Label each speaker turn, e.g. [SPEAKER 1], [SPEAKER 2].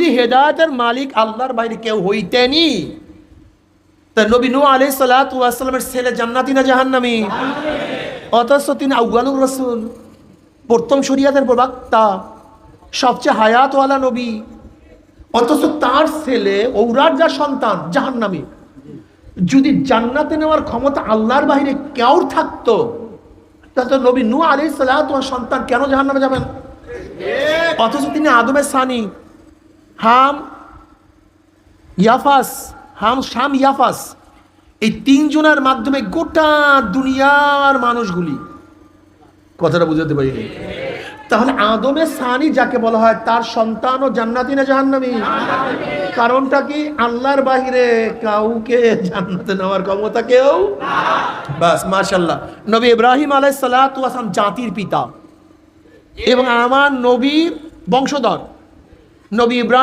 [SPEAKER 1] যদি হেদায়েতের মালিক আল্লাহর বাইরে কেউ হইতেনি, তা নবী নূহ আলাইহিস সালাতু ওয়াস সালামের ছেলে জান্নাতি না জাহান্নামী? অথচ তিনি আউয়ালুর রাসূল, প্রথম শরীয়তের প্রবক্তা, সবচেয়ে হায়াতওয়ালা নবী, অথচ তার ছেলে ঔরার যা সন্তান জাহান্নামী। যদি জান্নাতে নেওয়ার ক্ষমতা আল্লাহর বাইরে কেউ থাকতো, তাহলে নবী নূহ আলাইহিস সালাতু ওয়াস সন্তান কেন জাহান্নামে যাবেন? অথচ তিনি আদমের সানি, হাম শাম ইয়াফাস, এই তিনজনের মাধ্যমে গোটা দুনিয়ার মানুষগুলি, কথাটা বুঝাতে পারিনি। তাহলে আদমের সানি যাকে বলা হয়, তার সন্তানও জান্নাতি না জাহান্নামী? কারণটা কি? আল্লাহর বাহিরে কাউকে জান্নাতে নেওয়ার ক্ষমতা কেউ। বাস, মাশাআল্লাহ। নবী ইব্রাহিম আলাইহিস সালাতু ওয়াস সালাম জাতির পিতা এবং আমার নবীর বংশধর। নবী ইব্রাহিম